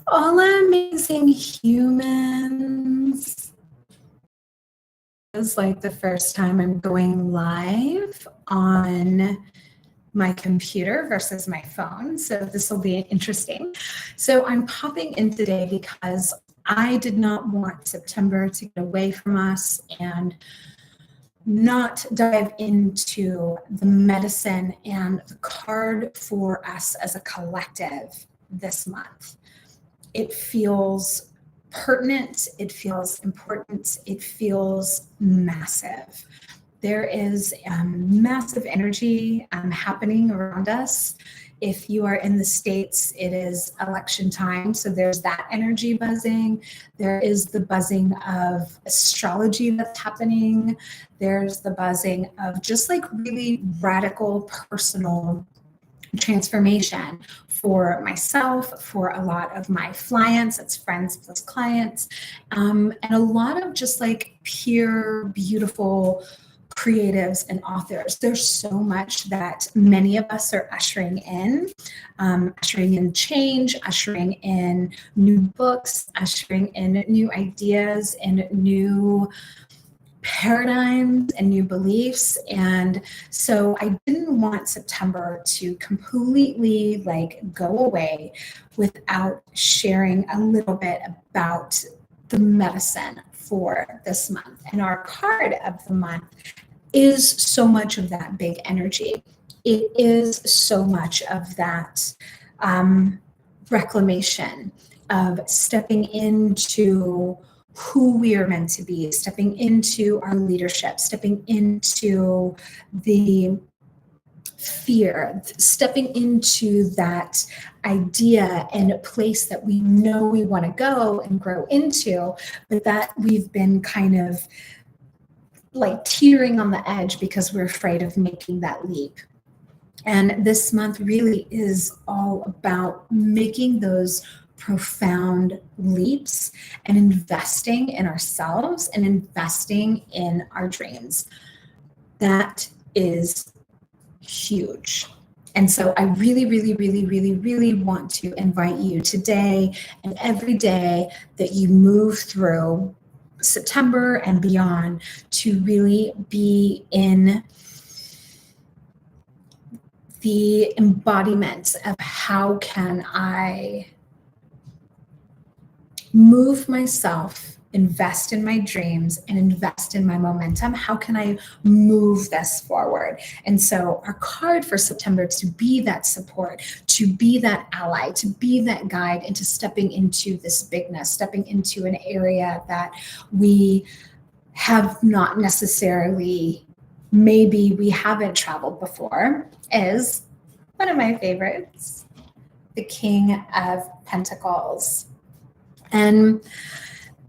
Hola, amazing humans. It's like the first time I'm going live on my computer versus my phone, so this will be interesting. So I'm popping in today because I did not want September to get away from us and not dive into the medicine and the card for us as a collective this month. It feels pertinent, it feels important, it feels massive. There is massive energy happening around us. If you are in the States, it is election time, so there's that energy buzzing. There is the buzzing of astrology that's happening. There's the buzzing of just like really radical personal transformation for myself, for a lot of my clients, it's friends plus clients, and a lot of just like pure, beautiful creatives and authors. There's so much that many of us are ushering in change, ushering in new books, ushering in new ideas and new paradigms and new beliefs. And so I didn't want September to completely like go away without sharing a little bit about the medicine for this month. And our card of the month is so much of that big energy. It is so much of that reclamation of stepping into who we are meant to be, stepping into our leadership, stepping into the fear, stepping into that idea and a place that we know we want to go and grow into, but that we've been kind of like teetering on the edge because we're afraid of making that leap. And this month really is all about making those profound leaps and investing in ourselves and investing in our dreams. That is huge. And so I really, really, really, really, really want to invite you today and every day that you move through September and beyond to really be in the embodiment of how can I move myself, invest in my dreams, and invest in my momentum. How can I move this forward? And so our card for September is to be that support, to be that ally, to be that guide into stepping into this bigness, stepping into an area that we have not necessarily, maybe we haven't traveled before, is one of my favorites, the King of Pentacles. And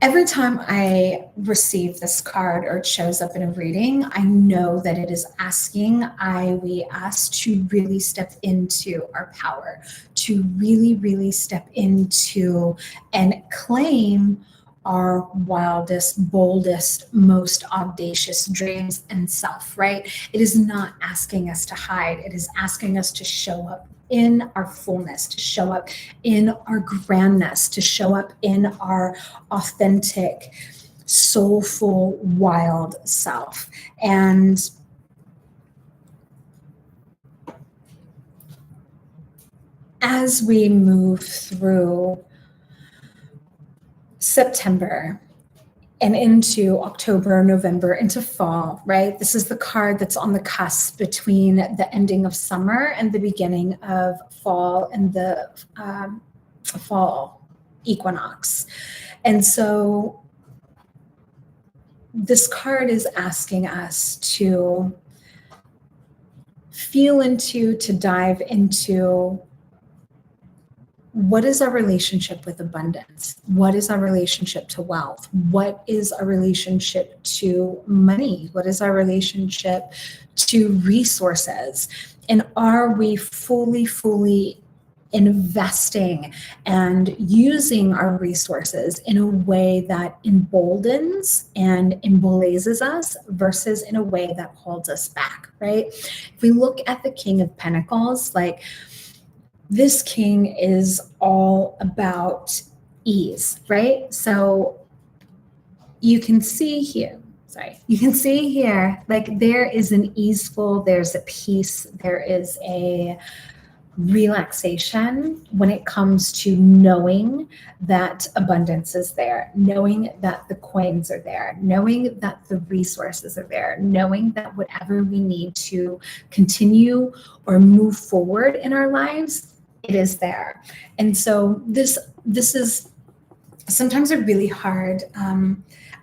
every time I receive this card or it shows up in a reading, I know that it is asking us to really step into our power, to really, really step into and claim our wildest, boldest, most audacious dreams and self, right? It is not asking us to hide. It is asking us to show up in our fullness, to show up in our grandness, to show up in our authentic, soulful, wild self. And as we move through September and into October, November, into fall, right? This is the card that's on the cusp between the ending of summer and the beginning of fall and the fall equinox. And so this card is asking us to feel into, to dive into, what is our relationship with abundance? What is our relationship to wealth? What is our relationship to money? What is our relationship to resources? And are we fully investing and using our resources in a way that emboldens and emblazes us versus in a way that holds us back, right? If we look at the King of Pentacles, like, this king is all about ease, right? So you can see here, like there is an easeful, there's a peace, there is a relaxation when it comes to knowing that abundance is there, knowing that the coins are there, knowing that the resources are there, knowing that whatever we need to continue or move forward in our lives, it is there. And so this is sometimes a really hard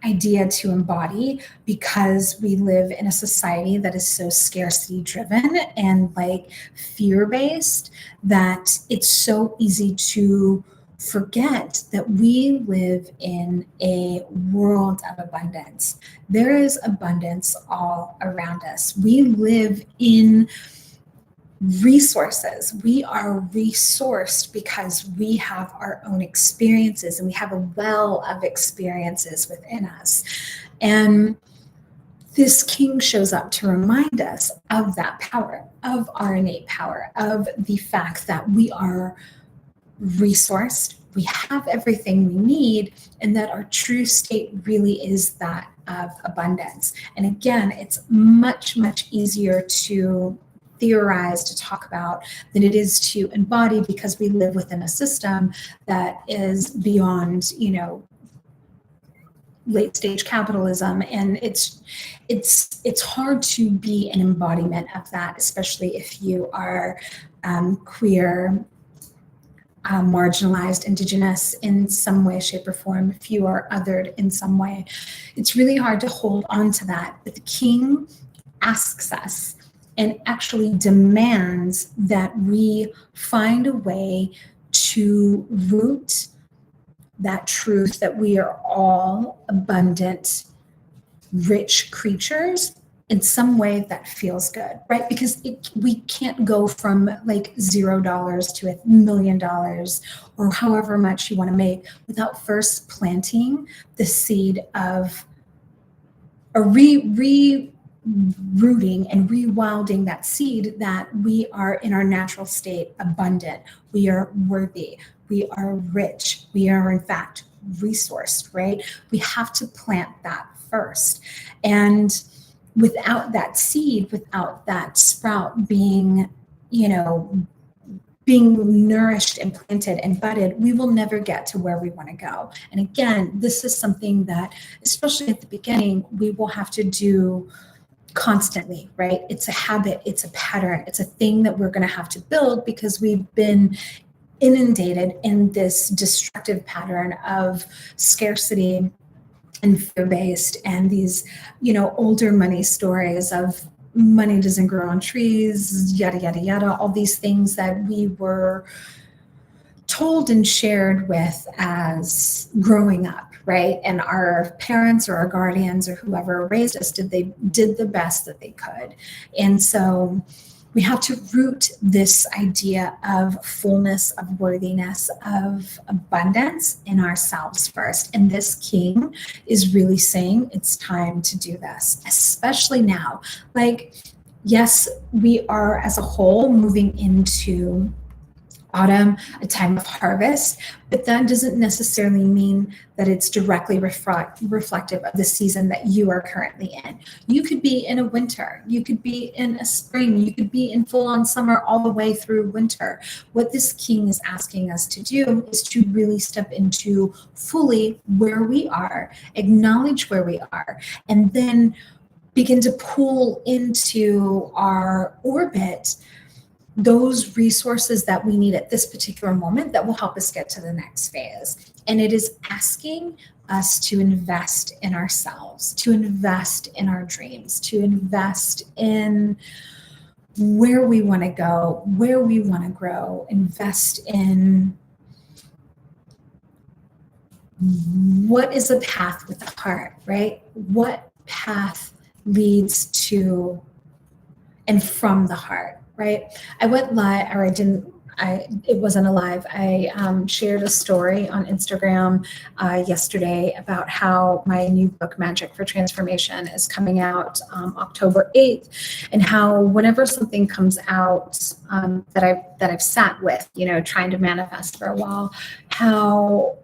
idea to embody, because we live in a society that is so scarcity driven and like fear based, that it's so easy to forget that we live in a world of abundance. There is abundance all around us. We live in resources. We are resourced because we have our own experiences, and we have a well of experiences within us. And this king shows up to remind us of that power, of our innate power, of the fact that we are resourced, we have everything we need, and that our true state really is that of abundance. And again, it's much, much easier to theorize, to talk about, than it is to embody, because we live within a system that is beyond, late stage capitalism, and it's hard to be an embodiment of that, especially if you are queer, marginalized, indigenous in some way, shape, or form. If you are othered in some way, it's really hard to hold on to that. But the king asks us and actually demands that we find a way to root that truth that we are all abundant, rich creatures in some way that feels good, right? Because we can't go from like $0 to $1 million or however much you want to make without first planting the seed of a rooting and rewilding that seed that we are in our natural state abundant, we are worthy, we are rich, we are in fact resourced, right? We have to plant that first. And without that seed, without that sprout being, being nourished and planted and budded, we will never get to where we want to go. And again, this is something that, especially at the beginning, we will have to do constantly, right? It's a habit, it's a pattern, it's a thing that we're going to have to build, because we've been inundated in this destructive pattern of scarcity and fear-based, and these, older money stories of money doesn't grow on trees, yada, yada, yada, all these things that we were told and shared with as growing up, right? And our parents or our guardians or whoever raised us did the best that they could. And so we have to root this idea of fullness, of worthiness, of abundance in ourselves first. And this king is really saying it's time to do this, especially now. Like, yes, we are as a whole moving into autumn, a time of harvest, but that doesn't necessarily mean that it's directly reflective of the season that you are currently in. You could be in a winter, you could be in a spring, you could be in full-on summer all the way through winter. What this king is asking us to do is to really step into fully where we are, acknowledge where we are, and then begin to pull into our orbit those resources that we need at this particular moment that will help us get to the next phase. And it is asking us to invest in ourselves, to invest in our dreams, to invest in where we want to go, where we want to grow, invest in what is a path with the heart, right? What path leads to and from the heart, right? I went live, or I didn't, it wasn't alive. I shared a story on Instagram yesterday about how my new book, Magick for Transformation, is coming out October 8th, and how whenever something comes out that I've sat with, trying to manifest for a while, how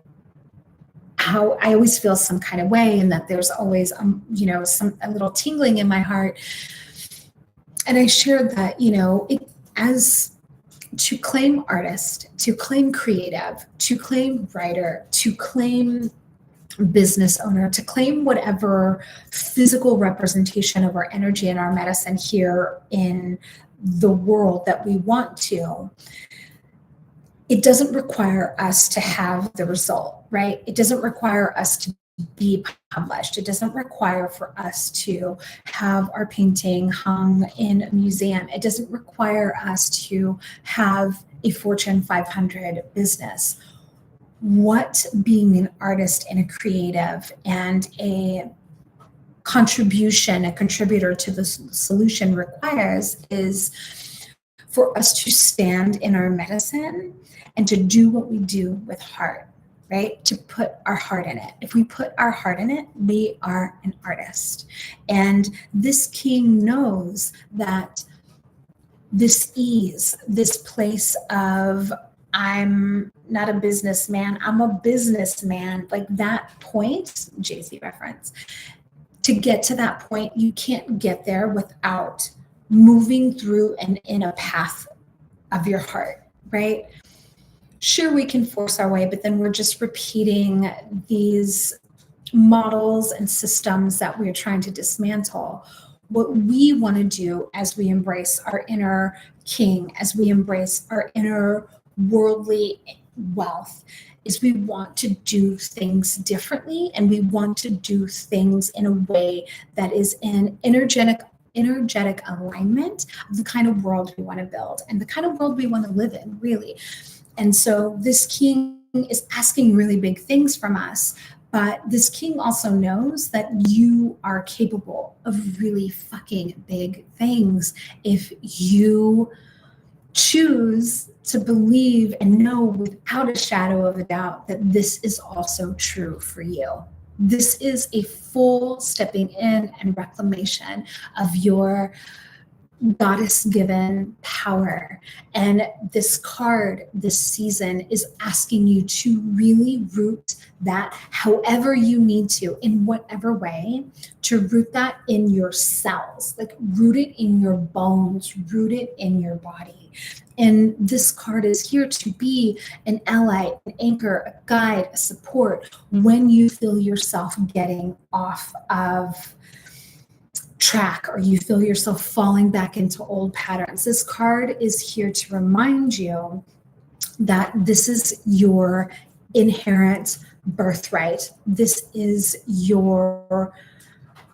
I always feel some kind of way, and that there's always a little tingling in my heart. And I shared that as to claim artist, to claim creative, to claim writer, to claim business owner, to claim whatever physical representation of our energy and our medicine here in the world that we want to, it doesn't require us to have the result, right? It doesn't require us to be published. It doesn't require for us to have our painting hung in a museum. It doesn't require us to have a Fortune 500 business. What being an artist and a creative and a contributor to the solution requires is for us to stand in our medicine and to do what we do with heart, right? To put our heart in it. If we put our heart in it, we are an artist. And this king knows that this ease, this place of, I'm not a businessman, I'm a businessman, like that point, Jay-Z reference, to get to that point, you can't get there without moving through and in a path of your heart, right? Sure, we can force our way, but then we're just repeating these models and systems that we're trying to dismantle. What we want to do as we embrace our inner king, as we embrace our inner worldly wealth, is we want to do things differently, and we want to do things in a way that is in energetic alignment of the kind of world we want to build and the kind of world we want to live in, really. And so this king is asking really big things from us, but this king also knows that you are capable of really fucking big things if you choose to believe and know without a shadow of a doubt that this is also true for you. This is a full stepping in and reclamation of your goddess-given power. And this card, this season, is asking you to really root that however you need to, in whatever way, to root that in your cells, like root it in your bones, root it in your body. And this card is here to be an ally, an anchor, a guide, a support when you feel yourself getting off of track or you feel yourself falling back into old patterns. This card is here to remind you that this is your inherent birthright. This is your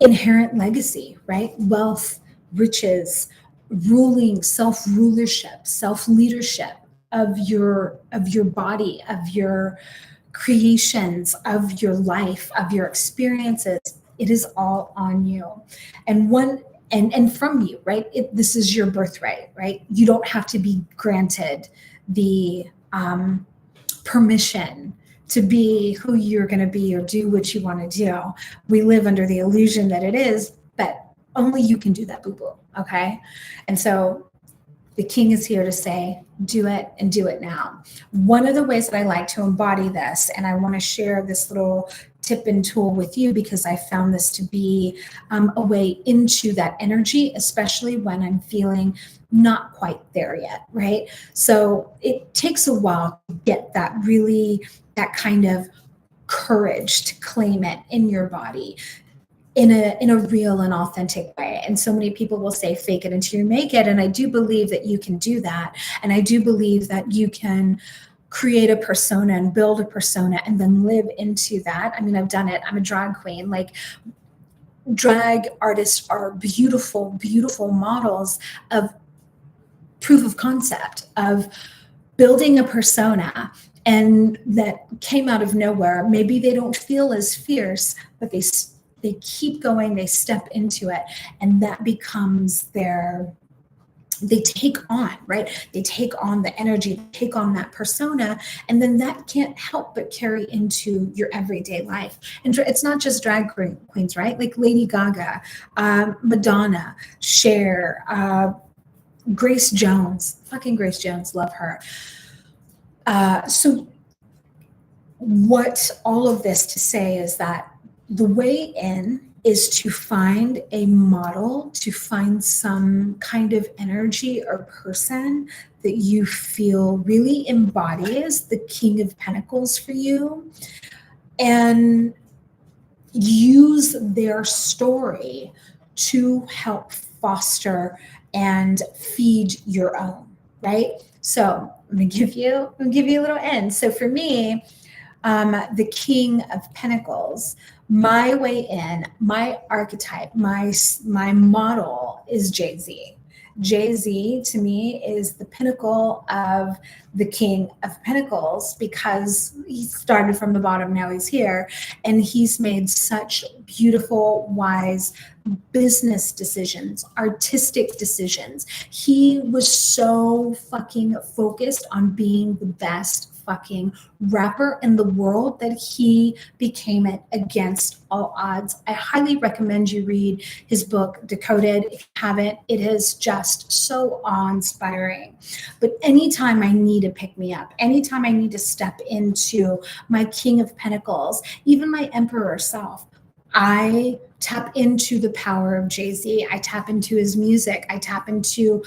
inherent legacy, right? Wealth, riches, ruling, self-rulership, self-leadership of your body, of your creations, of your life, of your experiences. It is all on you. And from you, right? This is your birthright, right? You don't have to be granted the permission to be who you're going to be or do what you want to do. We live under the illusion that it is, but only you can do that, boo-boo, okay? And so the king is here to say, do it and do it now. One of the ways that I like to embody this, and I want to share this little tip and tool with you because I found this to be a way into that energy, especially when I'm feeling not quite there yet, right? So it takes a while to get that kind of courage to claim it in your body in a real and authentic way. And so many people will say, fake it until you make it. And I do believe that you can do that. And I do believe that you can create a persona and build a persona and then live into that. I mean, I've done it. I'm a drag queen. Like, drag artists are beautiful, beautiful models of proof of concept, of building a persona, and that came out of nowhere. Maybe they don't feel as fierce, but they keep going, they step into it, and that becomes their they take on, right? They take on the energy, they take on that persona, and then that can't help but carry into your everyday life. And it's not just drag queens, right? Like Lady Gaga, Madonna, Cher, Grace Jones, fucking Grace Jones, love her. So what all of this to say is that the way in is to find a model, to find some kind of energy or person that you feel really embodies the King of Pentacles for you, and use their story to help foster and feed your own, right? So I'm gonna give you a little end. So for me, the King of Pentacles, my way in, my archetype, my model is Jay-Z. Jay-Z to me is the pinnacle of the King of Pentacles because he started from the bottom, now he's here, and he's made such beautiful, wise business decisions, artistic decisions. He was so fucking focused on being the best fucking rapper in the world that he became it against all odds. I highly recommend you read his book, Decoded. If you haven't, it is just so awe-inspiring. But anytime I need to pick me up, anytime I need to step into my King of Pentacles, even my Emperor self, I tap into the power of Jay-Z. I tap into his music. I tap into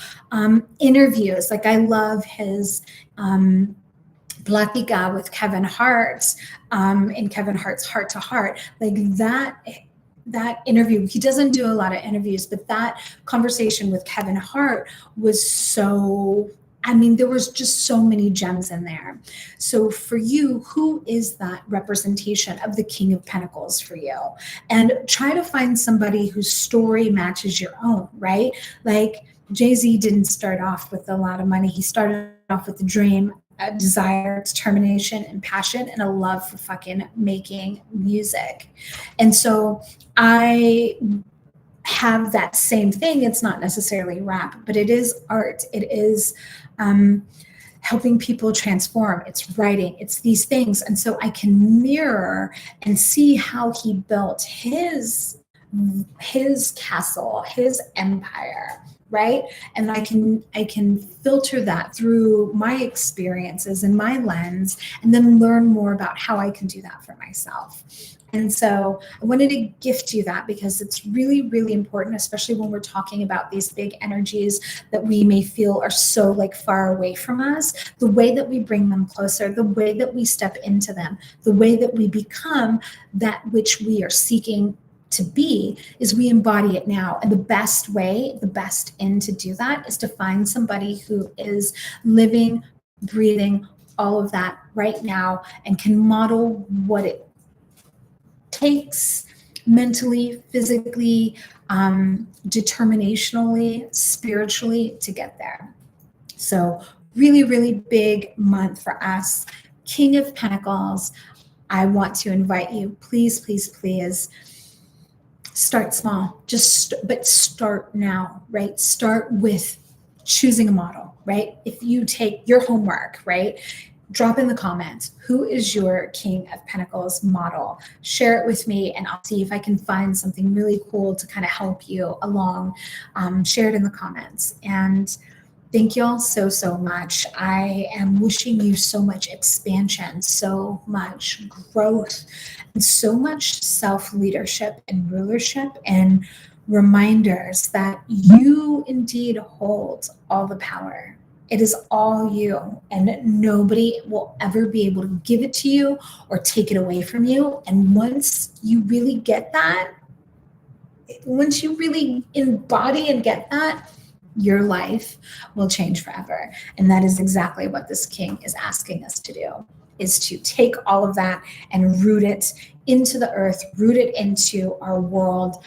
interviews. Like I love his Black Guy with Kevin Hart in Kevin Hart's Heart to Heart. Like that interview, he doesn't do a lot of interviews, but that conversation with Kevin Hart was so, I mean, there was just so many gems in there. So for you, who is that representation of the King of Pentacles for you? And try to find somebody whose story matches your own, right? Like Jay-Z didn't start off with a lot of money. He started off with a dream, a desire, determination, and passion, and a love for fucking making music. And so I have that same thing. It's not necessarily rap, but it is art. It is helping people transform. It's writing. It's these things. And so I can mirror and see how he built his castle, his empire, right? And I can filter that through my experiences and my lens, and then learn more about how I can do that for myself. And so I wanted to gift you that because it's really, really important, especially when we're talking about these big energies that we may feel are so like far away from us. The way that we bring them closer, the way that we step into them, the way that we become that which we are seeking to be, is we embody it now. And the best way, the best in to do that is to find somebody who is living, breathing all of that right now and can model what it takes mentally, physically, determinationally, spiritually to get there. So really, really big month for us. King of Pentacles, I want to invite you, please, please, please, start small, but start now, right? Start with choosing a model, right? If you take your homework, right? Drop in the comments, who is your King of Pentacles model? Share it with me and I'll see if I can find something really cool to kind of help you along. Share it in the comments. And thank you all so, so much. I am wishing you so much expansion, so much growth, and so much self-leadership and rulership, and reminders that you indeed hold all the power. It is all you, and nobody will ever be able to give it to you or take it away from you. And once you really get that, once you really embody and get that, your life will change forever. And that is exactly what this king is asking us to do, is to take all of that and root it into the earth, root it into our world,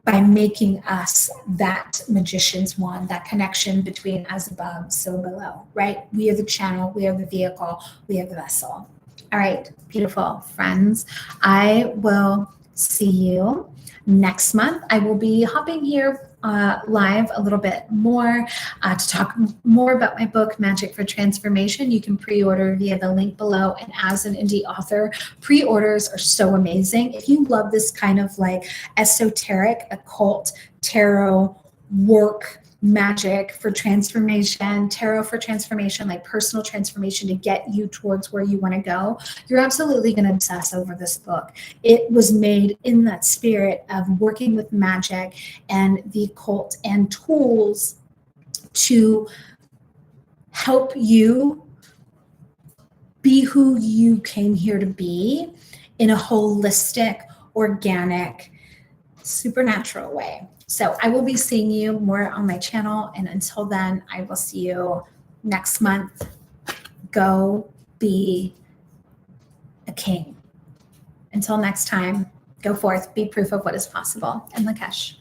by making us that magician's wand, that connection between as above, so below, right? We are the channel, we are the vehicle, we are the vessel. All right, beautiful friends. I will see you next month. I will be hopping here live a little bit more to talk more about my book, Magic for Transformation. You can pre-order via the link below. And as an indie author, pre-orders are so amazing. If you love this kind of like esoteric, occult, tarot work, magic for transformation, tarot for transformation, like personal transformation to get you towards where you want to go, you're absolutely going to obsess over this book. It was made in that spirit of working with magic and the occult and tools to help you be who you came here to be in a holistic, organic, supernatural way. So I will be seeing you more on my channel. And until then, I will see you next month. Go be a king. Until next time, go forth, be proof of what is possible. And Lakesh.